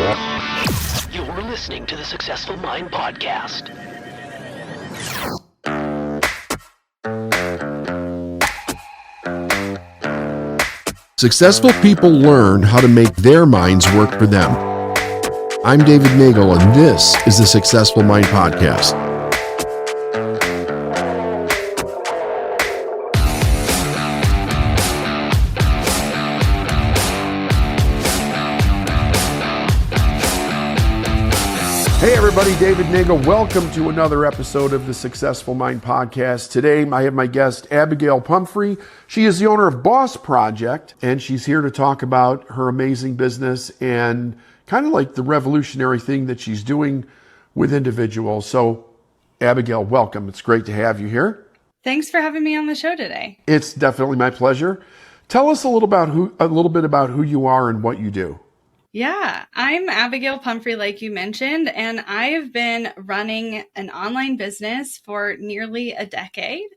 You're listening to the Successful Mind Podcast. Successful people learn how to make their minds work for them. I'm David Nagel, and this is the Successful Mind Podcast. Hey everybody, David Nagel. Welcome to another episode of the Successful Mind Podcast. Today I have my guest, Abagail Pumphrey. She is the owner of Boss Project, and she's here to talk about her amazing business and kind of like the revolutionary thing that she's doing with individuals. So, Abagail, welcome. It's great to have you here. Thanks for having me on the show today. It's definitely my pleasure. Tell us a little bit about who you are and what you do. Yeah, I'm Abagail Pumphrey, like you mentioned, and I have been running an online business for nearly a decade.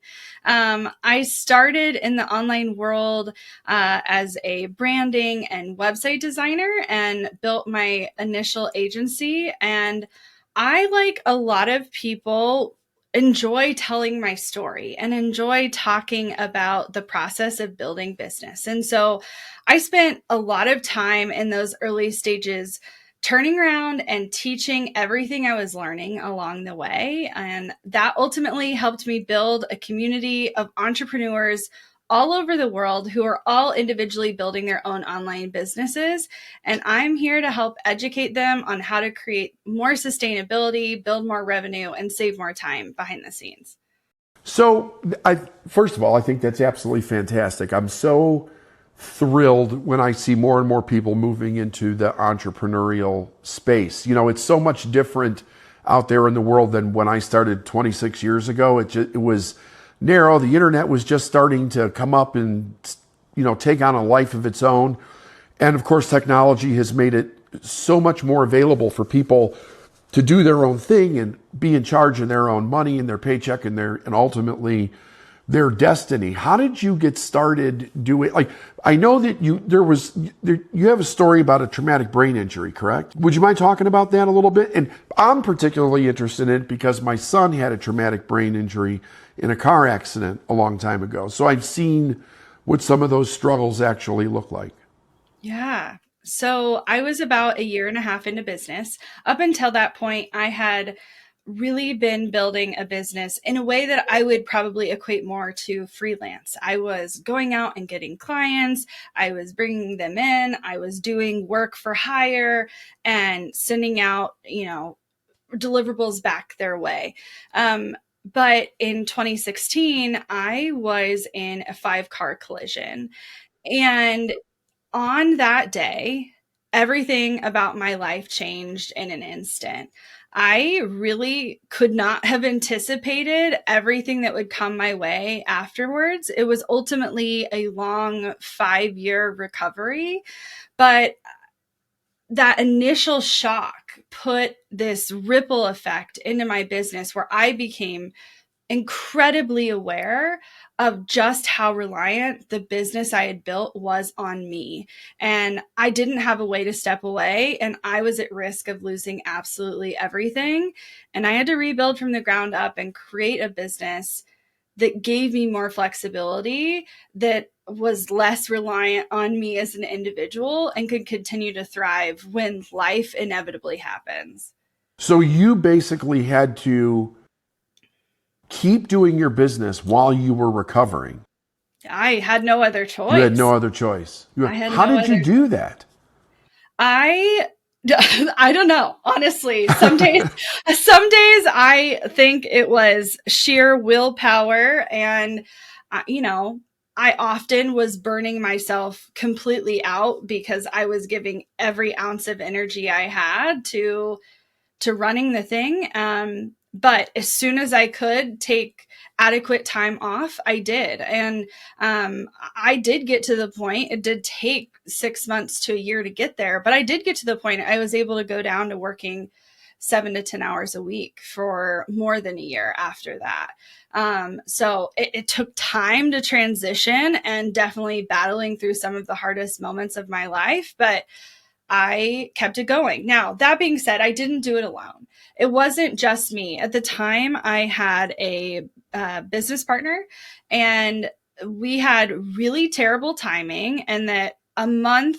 I started in the online world as a branding and website designer and built my initial agency. And I, like a lot of people, enjoy telling my story and enjoy talking about the process of building business. And so I spent a lot of time in those early stages turning around and teaching everything I was learning along the way. And that ultimately helped me build a community of entrepreneurs all over the world who are all individually building their own online businesses. And I'm here to help educate them on how to create more sustainability, build more revenue, and save more time behind the scenes. So, first of all, I think that's absolutely fantastic. I'm so thrilled when I see more and more people moving into the entrepreneurial space. You know, it's so much different out there in the world than when I started 26 years ago. It was narrow. The internet was just starting to come up and, take on a life of its own. And of course, technology has made it so much more available for people to do their own thing and be in charge of their own money and their paycheck and ultimately their destiny. How did you get started doing, I know that you have a story about a traumatic brain injury, correct? Would you mind talking about that a little bit? And I'm particularly interested in it because my son had a traumatic brain injury in a car accident a long time ago. So I've seen what some of those struggles actually look like. Yeah. So I was about 1.5 years into business. Up until that point, I had really been building a business in a way that I would probably equate more to freelance. I was going out and getting clients. I was bringing them in. I was doing work for hire and sending out, deliverables back their way. But in 2016, I was in a 5-car collision. And on that day, everything about my life changed in an instant. I really could not have anticipated everything that would come my way afterwards. It was ultimately a long 5-year recovery, but that initial shock put this ripple effect into my business where I became incredibly aware of just how reliant the business I had built was on me. And I didn't have a way to step away, and I was at risk of losing absolutely everything. And I had to rebuild from the ground up and create a business that gave me more flexibility, that was less reliant on me as an individual and could continue to thrive when life inevitably happens. So you basically had to keep doing your business while you were recovering. I had no other choice. You had no other choice. How did you do that? I don't know, honestly. Some days I think it was sheer willpower, and I often was burning myself completely out because I was giving every ounce of energy I had to running the thing. But as soon as I could take adequate time off, I did. And I did get to the point, it did take 6 months to a year to get there, but I did get to the point I was able to go down to working 7 to 10 hours a week for more than a year after that. So it took time to transition and definitely battling through some of the hardest moments of my life. But I kept it going. Now, that being said, I didn't do it alone. It wasn't just me. At the time, I had a business partner, and we had really terrible timing. And that a month,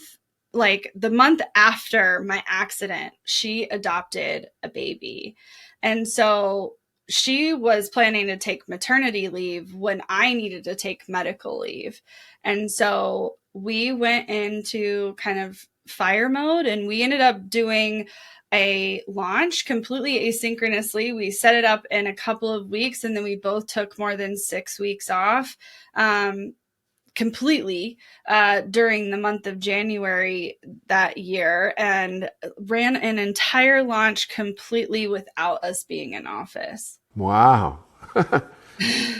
like the month after my accident, she adopted a baby. And so she was planning to take maternity leave when I needed to take medical leave. And so we went into kind of fire mode, and we ended up doing a launch completely asynchronously. We set it up in a couple of weeks, and then we both took more than 6 weeks off completely during the month of January that year, and ran an entire launch completely without us being in office. Wow.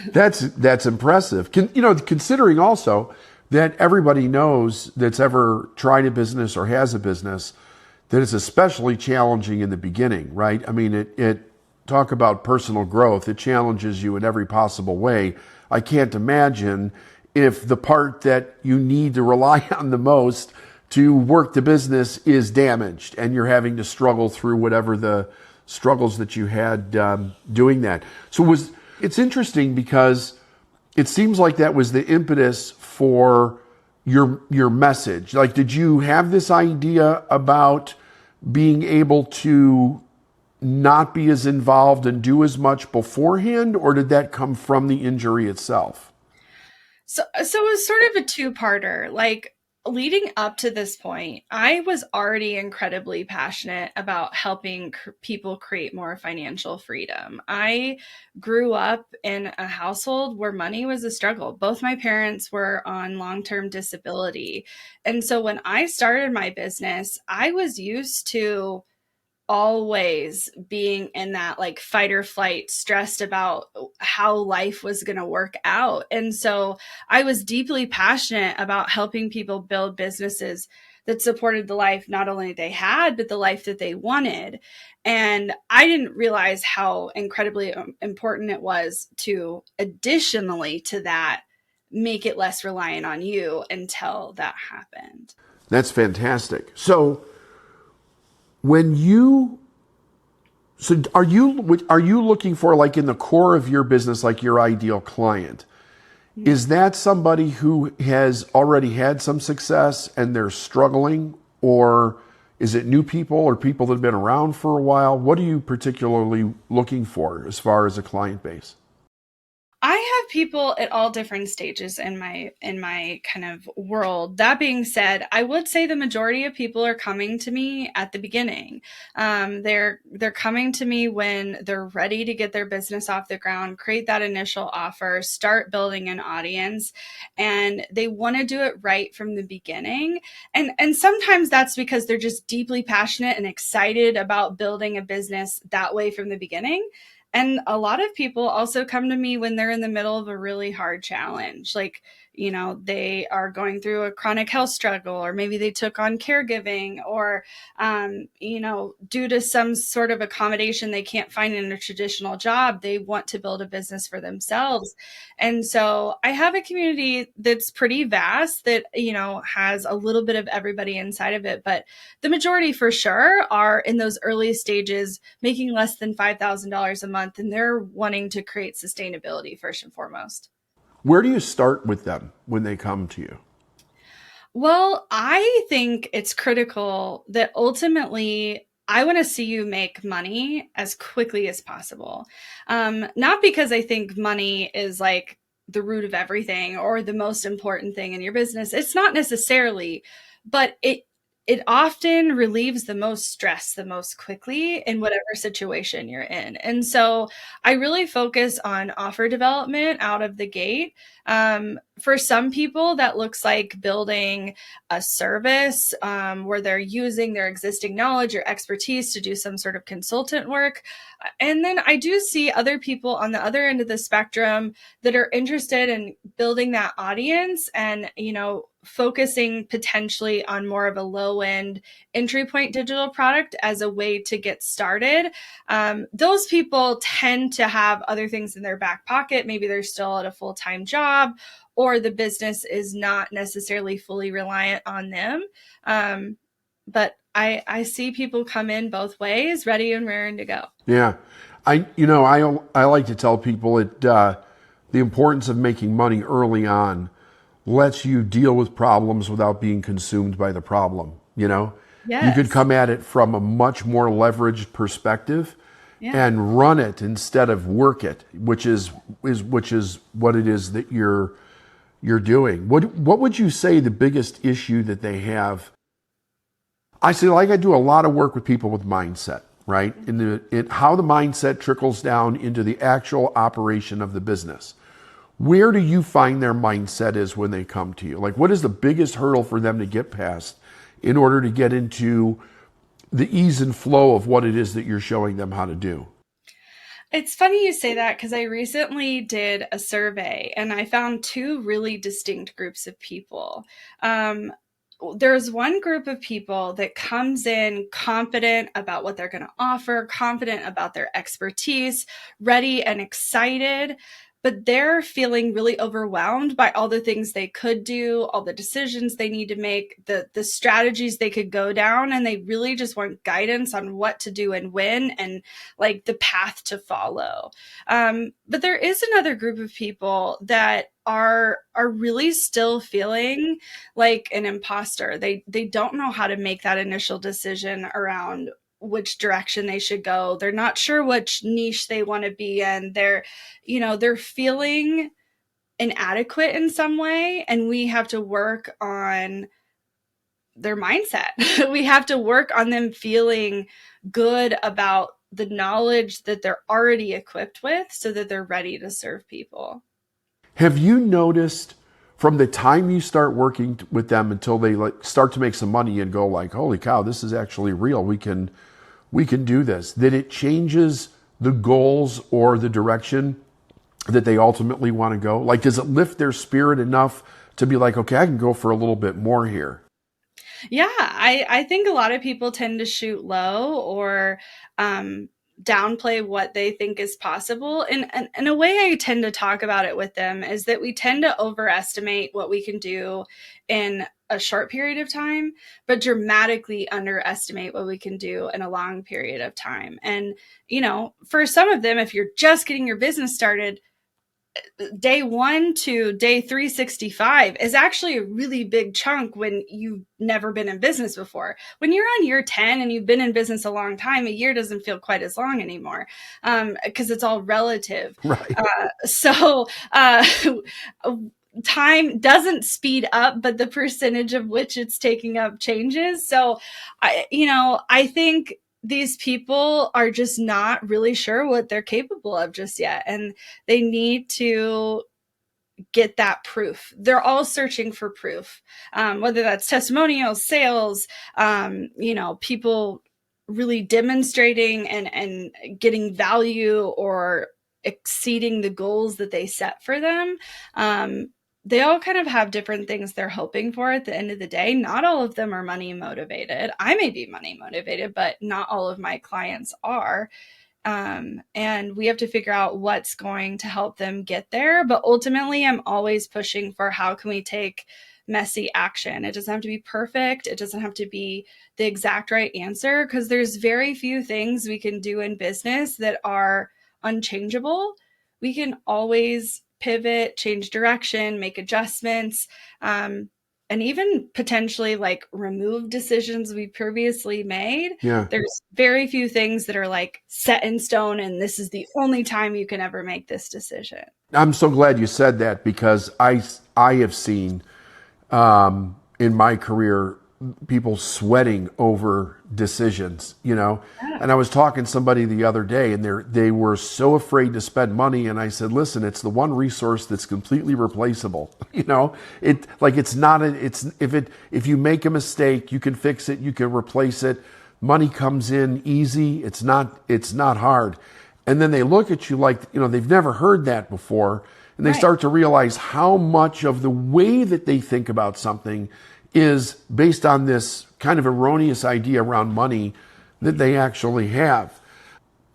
That's impressive. Considering also that everybody knows that's ever tried a business or has a business that it's especially challenging in the beginning, right? I mean, it talk about personal growth. It challenges you in every possible way. I can't imagine if the part that you need to rely on the most to work the business is damaged and you're having to struggle through whatever the struggles that you had doing that. It's interesting because it seems like that was the impetus for your message. Like, did you have this idea about being able to not be as involved and do as much beforehand, or did that come from the injury itself? So it was sort of a two-parter. Like, leading up to this point, I was already incredibly passionate about helping people create more financial freedom. I grew up in a household where money was a struggle. Both my parents were on long-term disability. And so when I started my business, I was used to always being in that like fight or flight, stressed about how life was going to work out. And so I was deeply passionate about helping people build businesses that supported the life not only they had, but the life that they wanted. And I didn't realize how incredibly important it was to, additionally to that, make it less reliant on you until that happened. That's fantastic. When you So are you looking for, like, in the core of your business, like your ideal client? Is that somebody who has already had some success and they're struggling, or is it new people or people that have been around for a while? What are you particularly looking for as far as a client base? I have people at all different stages in my kind of world. That being said, I would say the majority of people are coming to me at the beginning. They're coming to me when they're ready to get their business off the ground, create that initial offer, start building an audience, and they want to do it right from the beginning. And sometimes that's because they're just deeply passionate and excited about building a business that way from the beginning. And a lot of people also come to me when they're in the middle of a really hard challenge. Like, they are going through a chronic health struggle, or maybe they took on caregiving, or, due to some sort of accommodation they can't find in a traditional job, they want to build a business for themselves. And so I have a community that's pretty vast that, has a little bit of everybody inside of it. But the majority for sure are in those early stages, making less than $5,000 a month, and they're wanting to create sustainability first and foremost. Where do you start with them when they come to you? Well, I think it's critical that ultimately I want to see you make money as quickly as possible. Not because I think money is like the root of everything or the most important thing in your business. It's not necessarily, but it often relieves the most stress the most quickly in whatever situation you're in. And so I really focus on offer development out of the gate. For some people, that looks like building a service where they're using their existing knowledge or expertise to do some sort of consultant work. And then I do see other people on the other end of the spectrum that are interested in building that audience and, focusing potentially on more of a low end entry point digital product as a way to get started. Those people tend to have other things in their back pocket. Maybe they're still at a full-time job, or the business is not necessarily fully reliant on them. but I see people come in both ways, ready and raring to go. Yeah. I like to tell people the importance of making money early on lets you deal with problems without being consumed by the problem. You could Yes. come at it from a much more leveraged perspective Yeah. and run it instead of work it, which is what it is that you're doing. What would you say the biggest issue that they have? I say, like, I do a lot of work with people with mindset, right? How the mindset trickles down into the actual operation of the business. Where do you find their mindset is when they come to you? Like, what is the biggest hurdle for them to get past in order to get into the ease and flow of what it is that you're showing them how to do? It's funny you say that because I recently did a survey and I found two really distinct groups of people. Um, there's one group of people that comes in confident about what they're going to offer, confident about their expertise, ready and excited, but they're feeling really overwhelmed by all the things they could do, all the decisions they need to make, the strategies they could go down, and they really just want guidance on what to do and when, and like the path to follow. But there is another group of people that are really still feeling like an imposter. They don't know how to make that initial decision around which direction they should go. They're not sure which niche they want to be in. They're feeling inadequate in some way, and we have to work on their mindset. We have to work on them feeling good about the knowledge that they're already equipped with so that they're ready to serve people. Have you noticed from the time you start working with them until they start to make some money and go like, holy cow, this is actually real. We can do this, that it changes the goals or the direction that they ultimately want to go? Like, does it lift their spirit enough to be like, okay, I can go for a little bit more here? Yeah, I think a lot of people tend to shoot low or downplay what they think is possible. And a way I tend to talk about it with them is that we tend to overestimate what we can do in a short period of time, but dramatically underestimate what we can do in a long period of time. And, for some of them, if you're just getting your business started, day 1 to day 365 is actually a really big chunk when you've never been in business before. When you're on year 10 and you've been in business a long time, a year doesn't feel quite as long anymore because it's all relative. Right. Time doesn't speed up, but the percentage of which it's taking up changes. So, I think these people are just not really sure what they're capable of just yet. And they need to get that proof. They're all searching for proof, whether that's testimonials, sales, people really demonstrating and getting value or exceeding the goals that they set for them. They all kind of have different things they're hoping for at the end of the day. Not all of them are money motivated. I may be money motivated, but not all of my clients are. And we have to figure out what's going to help them get there. But ultimately, I'm always pushing for how can we take messy action. It doesn't have to be perfect. It doesn't have to be the exact right answer, because there's very few things we can do in business that are unchangeable. We can always pivot, change direction, make adjustments, and even potentially like remove decisions we previously made. Yeah. There's very few things that are like set in stone and this is the only time you can ever make this decision. I'm so glad you said that, because I have seen in my career people sweating over decisions, Yeah. And I was talking to somebody the other day, and they were so afraid to spend money, and I said, listen, it's the one resource that's completely replaceable. If you make a mistake, you can fix it, you can replace it. Money comes in easy. It's not hard. And then they look at you like, they've never heard that before. And they Right. start to realize how much of the way that they think about something is based on this kind of erroneous idea around money that they actually have.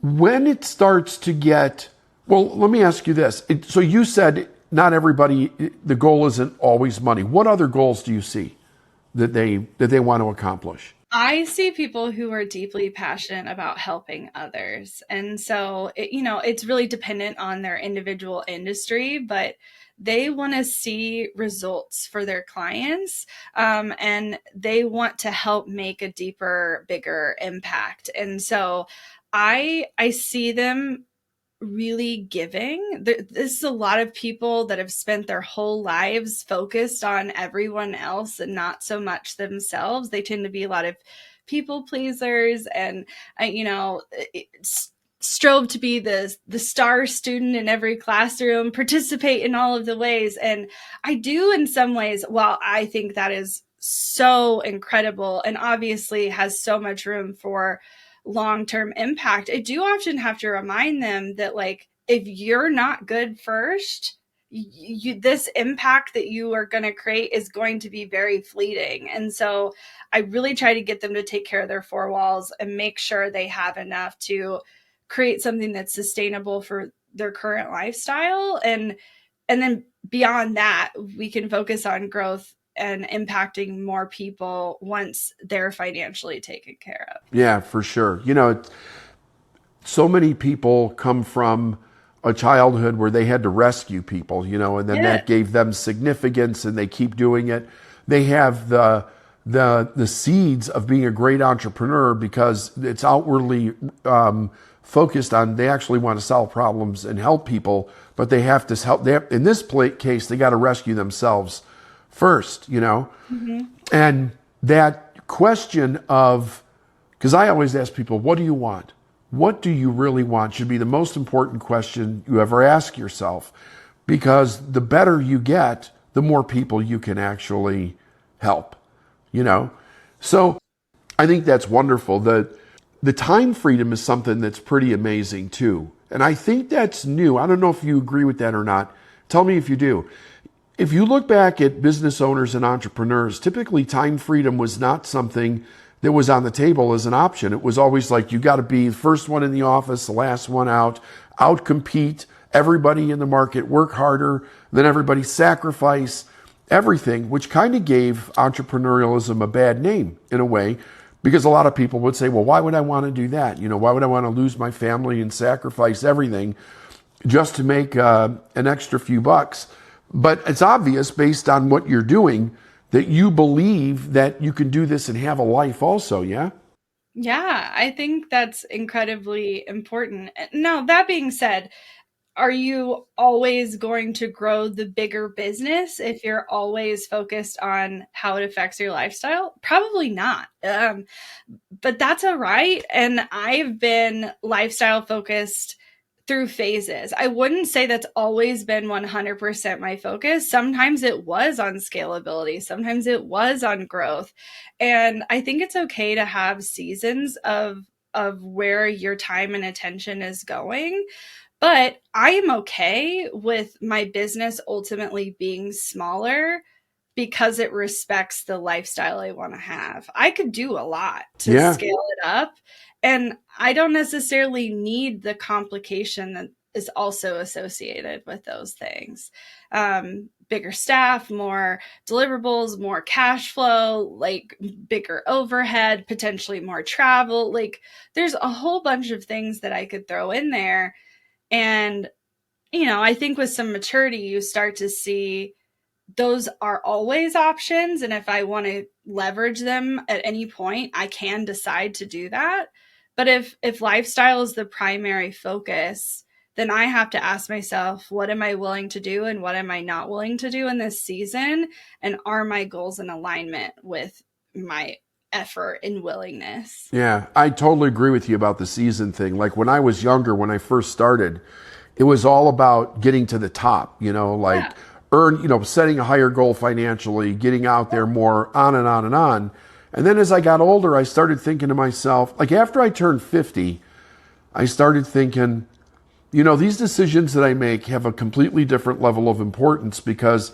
When it starts to get, well, let me ask you this. So you said not everybody, the goal isn't always money. What other goals do you see that they want to accomplish? I see people who are deeply passionate about helping others. And so, it's really dependent on their individual industry, but they want to see results for their clients, and they want to help make a deeper, bigger impact. And so I see them really giving. This is a lot of people that have spent their whole lives focused on everyone else and not so much themselves. They tend to be a lot of people pleasers, and strove to be the star student in every classroom, participate in all of the ways. And I do in some ways. While I think that is so incredible and obviously has so much room for long-term impact, I do often have to remind them that, like, if you're not good first, this impact that you are going to create is going to be very fleeting. And so I really try to get them to take care of their four walls and make sure they have enough to create something that's sustainable for their current lifestyle. And then beyond that, we can focus on growth and impacting more people once they're financially taken care of. Yeah, for sure. So many people come from a childhood where they had to rescue people, and then that gave them significance, and they keep doing it. They have the seeds of being a great entrepreneur because it's outwardly focused on, they actually want to solve problems and help people, but they have to help. In this case, they got to rescue themselves first, Mm-hmm. And that question of, because I always ask people, what do you want? What do you really want should be the most important question you ever ask yourself, because the better you get, the more people you can actually help, So I think that's wonderful. The time freedom is something that's pretty amazing too. And I think that's new. I don't know if you agree with that or not. Tell me if you do. If you look back at business owners and entrepreneurs, typically time freedom was not something that was on the table as an option. It was always like, you got to be the first one in the office, the last one out compete everybody in the market, work harder than everybody, sacrifice everything, which kind of gave entrepreneurialism a bad name in a way, because a lot of people would say, well, why would I want to do that? Why would I want to lose my family and sacrifice everything just to make an extra few bucks? But it's obvious, based on what you're doing, that you believe that you can do this and have a life also, yeah? Yeah, I think that's incredibly important. Now, that being said, are you always going to grow the bigger business if you're always focused on how it affects your lifestyle? Probably not. But that's all right. And I've been lifestyle focused through phases. I wouldn't say that's always been 100% my focus. Sometimes it was on scalability. Sometimes it was on growth. And I think it's okay to have seasons of where your time and attention is going. But I am okay with my business ultimately being smaller because it respects the lifestyle I want to have. I could do a lot to scale it up, and I don't necessarily need the complication that is also associated with those things. Bigger staff, more deliverables, more cash flow, like bigger overhead, potentially more travel. Like, there's a whole bunch of things that I could throw in there. And, I think with some maturity, you start to see those are always options. And if I want to leverage them at any point, I can decide to do that. But if lifestyle is the primary focus, then I have to ask myself, what am I willing to do and what am I not willing to do in this season? And are my goals in alignment with my effort and willingness? Yeah, I totally agree with you about the season thing. Like, when I was younger, when I first started, it was all about getting to the top, setting a higher goal financially, getting out there more, on and on and on. And then as I got older, I started thinking to myself, like, after I turned 50, I started thinking, these decisions that I make have a completely different level of importance, because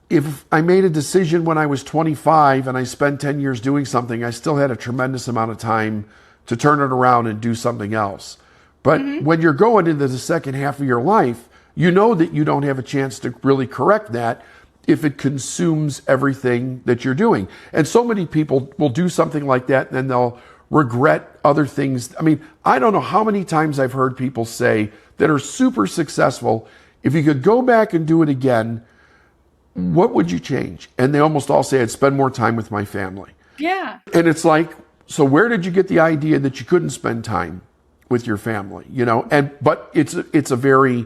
if I made a decision when I was 25 and I spent 10 years doing something, I still had a tremendous amount of time to turn it around and do something else. But when you're going into the second half of your life, you know that you don't have a chance to really correct that if it consumes everything that you're doing. And so many people will do something like that and then they'll regret other things. I mean, I don't know how many times I've heard people say that are super successful, if you could go back and do it again, what would you change? And they almost all say, I'd spend more time with my family. Yeah. And it's like, so where did you get the idea that you couldn't spend time with your family? You know, but it's a very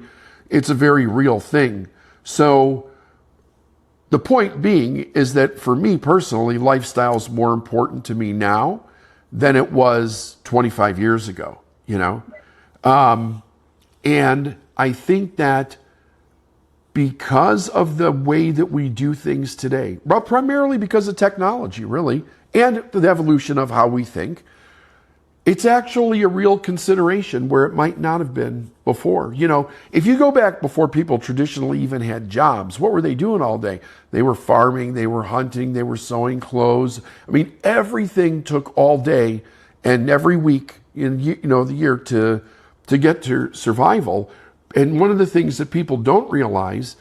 real thing. So the point being is that for me personally, lifestyle is more important to me now than it was 25 years ago, you know? And I think that because of the way that we do things today, but primarily because of technology, really, and the evolution of how we think, it's actually a real consideration where it might not have been before. You know, if you go back before people traditionally even had jobs, what were they doing all day? They were farming, they were hunting, they were sewing clothes. I mean, everything took all day and every week in, you know, the year to get to survival. And one of the things that people don't realize,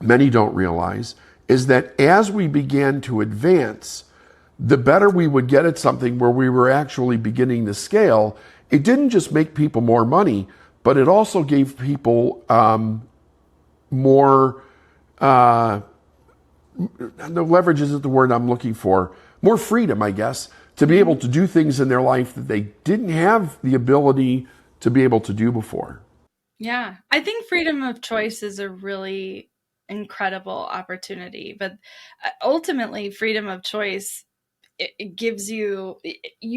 many don't realize, is that as we began to advance, the better we would get at something where we were actually beginning to scale, it didn't just make people more money, but it also gave people more, the leverage isn't the word I'm looking for, more freedom, I guess, to be able to do things in their life that they didn't have the ability to be able to do before. Yeah. I think freedom of choice is a really incredible opportunity, but ultimately freedom of choice, it gives you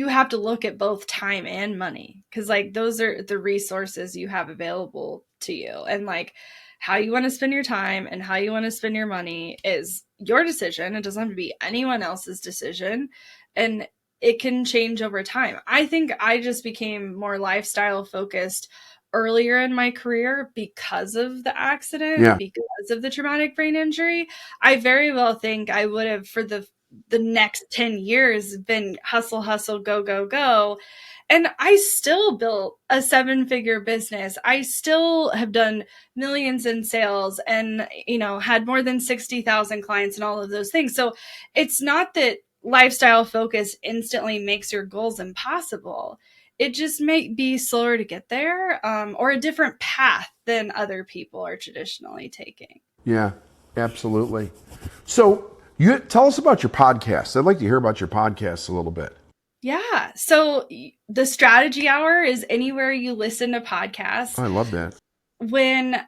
have to look at both time and money, because like those are the resources you have available to you, and like how you want to spend your time and how you want to spend your money is your decision. It doesn't have to be anyone else's decision, and it can change over time. I think I just became more lifestyle focused earlier in my career because of the accident, because of the traumatic brain injury. I very well think I would have, for the next 10 years, been hustle, hustle, go, go, go. And I still built a 7-figure business. I still have done millions in sales and, you know, had more than 60,000 clients and all of those things. So it's not that lifestyle focus instantly makes your goals impossible. It just may be slower to get there, or a different path than other people are traditionally taking. Yeah, absolutely. So you tell us about your podcast. I'd like to hear about your podcast a little bit. Yeah. So the Strategy Hour is anywhere you listen to podcasts. Oh, I love that. When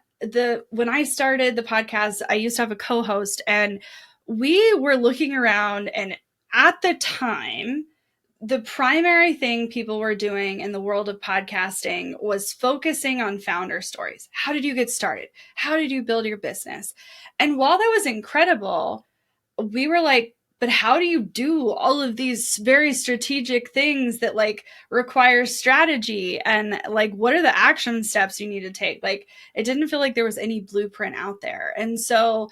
I started the podcast, I used to have a co-host, and we were looking around, and at the time, the primary thing people were doing in the world of podcasting was focusing on founder stories. How did you get started? How did you build your business? And while that was incredible, we were like, but how do you do all of these very strategic things that like require strategy? And like, what are the action steps you need to take? Like, it didn't feel like there was any blueprint out there. And so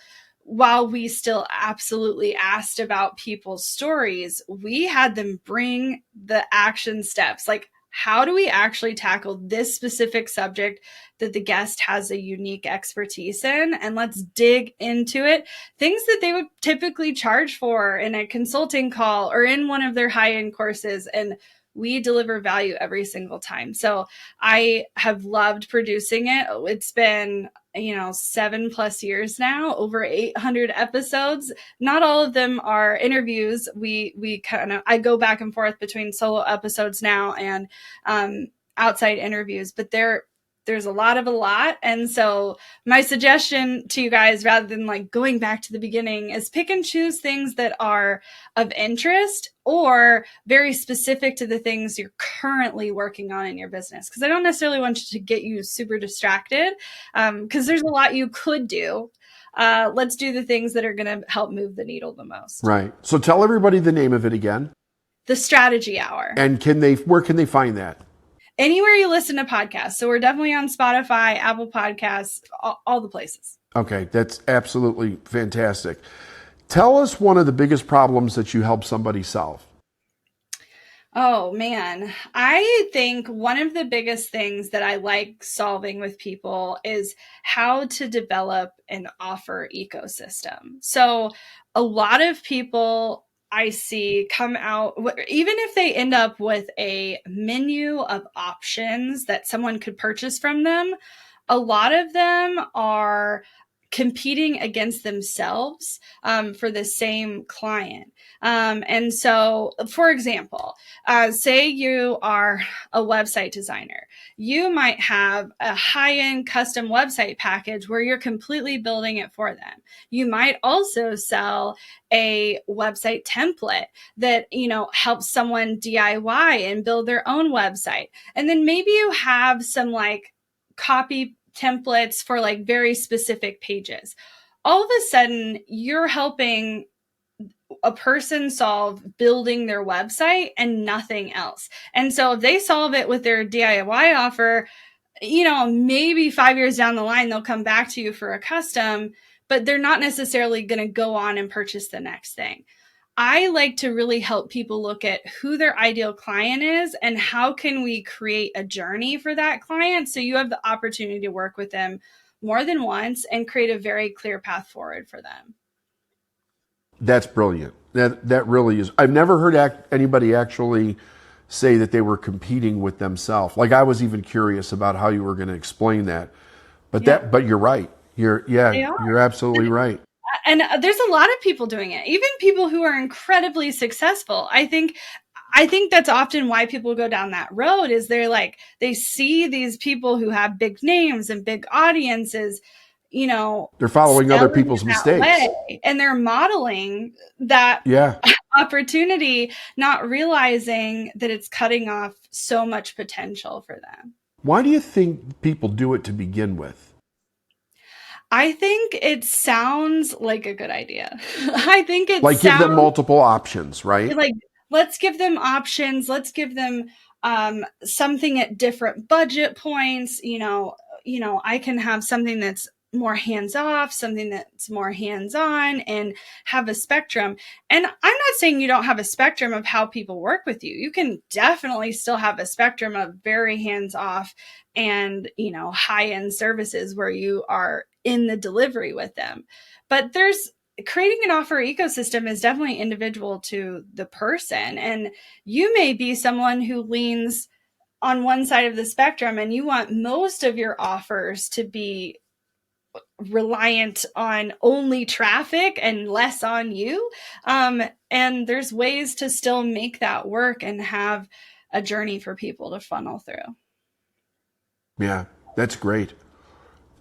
while we still absolutely asked about people's stories, we had them bring the action steps. Like, how do we actually tackle this specific subject that the guest has a unique expertise in? And let's dig into it. Things that they would typically charge for in a consulting call or in one of their high-end courses. And we deliver value every single time. So I have loved producing it. It's been, 7+ years now, over 800 episodes. Not all of them are interviews. I go back and forth between solo episodes now and outside interviews, but there's a lot. And so my suggestion to you guys, rather than like going back to the beginning, is pick and choose things that are of interest or very specific to the things you're currently working on in your business. Because I don't necessarily want you to get you super distracted, because there's a lot you could do. Let's do the things that are going to help move the needle the most. Right. So tell everybody the name of it again. The Strategy Hour. And where can they find that? Anywhere you listen to podcasts. So we're definitely on Spotify, Apple Podcasts, all the places. Okay, that's absolutely fantastic. Tell us one of the biggest problems that you help somebody solve. Oh man, I think one of the biggest things that I like solving with people is how to develop an offer ecosystem. So, a lot of people I see come out, even if they end up with a menu of options that someone could purchase from them, a lot of them are competing against themselves for the same client. And so, for example, say you are a website designer. You might have a high-end custom website package where you're completely building it for them. You might also sell a website template that, helps someone DIY and build their own website. And then maybe you have some like copy templates for like very specific pages. All of a sudden, you're helping a person solve building their website and nothing else. And so if they solve it with their DIY offer, maybe 5 years down the line, they'll come back to you for a custom, but they're not necessarily going to go on and purchase the next thing. I like to really help people look at who their ideal client is and how can we create a journey for that client so you have the opportunity to work with them more than once and create a very clear path forward for them. That's brilliant. That really is. I've never heard anybody actually say that they were competing with themselves. Like I was even curious about how you were going to explain that. But but you're right. You're absolutely right. And there's a lot of people doing it, even people who are incredibly successful. I think that's often why people go down that road is they see these people who have big names and big audiences, they're following other people's mistakes and they're modeling that opportunity, not realizing that it's cutting off so much potential for them. Why do you think people do it to begin with? I think it sounds like a good idea. I think it like give them multiple options, right? Like, let's give them options. Let's give them something at different budget points. I can have something that's more hands-off, something that's more hands-on, and have a spectrum. And I'm not saying you don't have a spectrum of how people work with you. You can definitely still have a spectrum of very hands-off and, high-end services where you are in the delivery with them. But creating an offer ecosystem is definitely individual to the person. And you may be someone who leans on one side of the spectrum and you want most of your offers to be reliant on only traffic and less on you. And there's ways to still make that work and have a journey for people to funnel through. Yeah, that's great.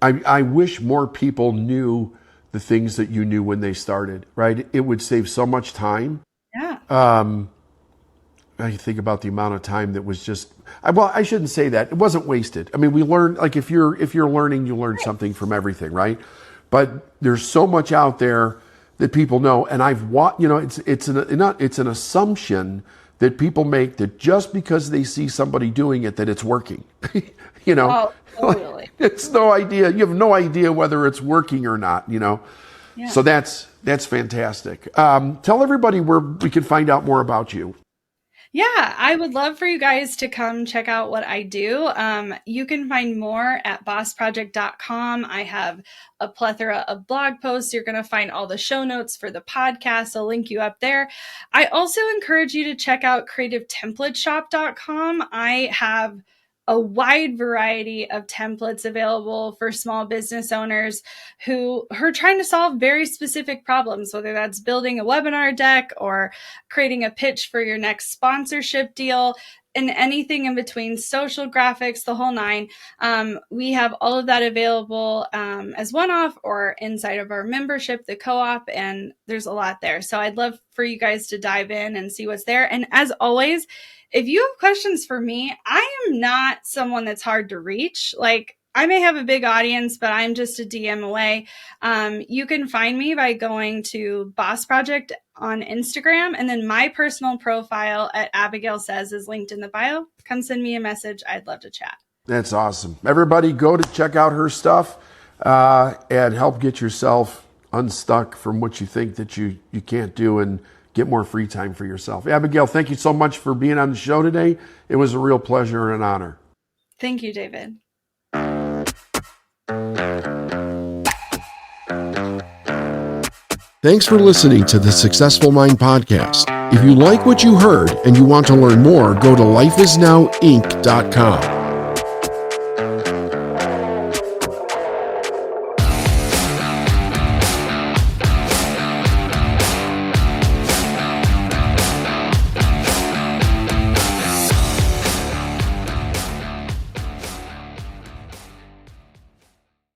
I wish more people knew the things that you knew when they started, right? It would save so much time. Yeah. I think about the amount of time that was just, well, I shouldn't say that. It wasn't wasted. I mean, we learn, like if you're learning, you learn something from everything, right? But there's so much out there that people know. And it's an assumption that people make that just because they see somebody doing it, that it's working, Oh, totally. It's no idea. You have no idea whether it's working or not, Yeah. So that's fantastic. Tell everybody where we can find out more about you. Yeah, I would love for you guys to come check out what I do. You can find more at bossproject.com. I have a plethora of blog posts. You're going to find all the show notes for the podcast. I'll link you up there. I also encourage you to check out creativetemplateshop.com. I have a wide variety of templates available for small business owners who are trying to solve very specific problems, whether that's building a webinar deck or creating a pitch for your next sponsorship deal and anything in between, social graphics, the whole nine. We have all of that available as one-off or inside of our membership, the co-op, and there's a lot there. So I'd love for you guys to dive in and see what's there. And as always, if you have questions for me, I am not someone that's hard to reach. Like, I may have a big audience, but I'm just a DM away. You can find me by going to Boss Project on Instagram, and then my personal profile at Abagail Says is linked in the bio. Come send me a message. I'd love to chat. That's awesome. Everybody go to check out her stuff and help get yourself unstuck from what you think that you can't do and get more free time for yourself. Abagail, thank you so much for being on the show today. It was a real pleasure and an honor. Thank you, David. Thanks for listening to the Successful Mind podcast. If you like what you heard and you want to learn more, go to lifeisnowinc.com.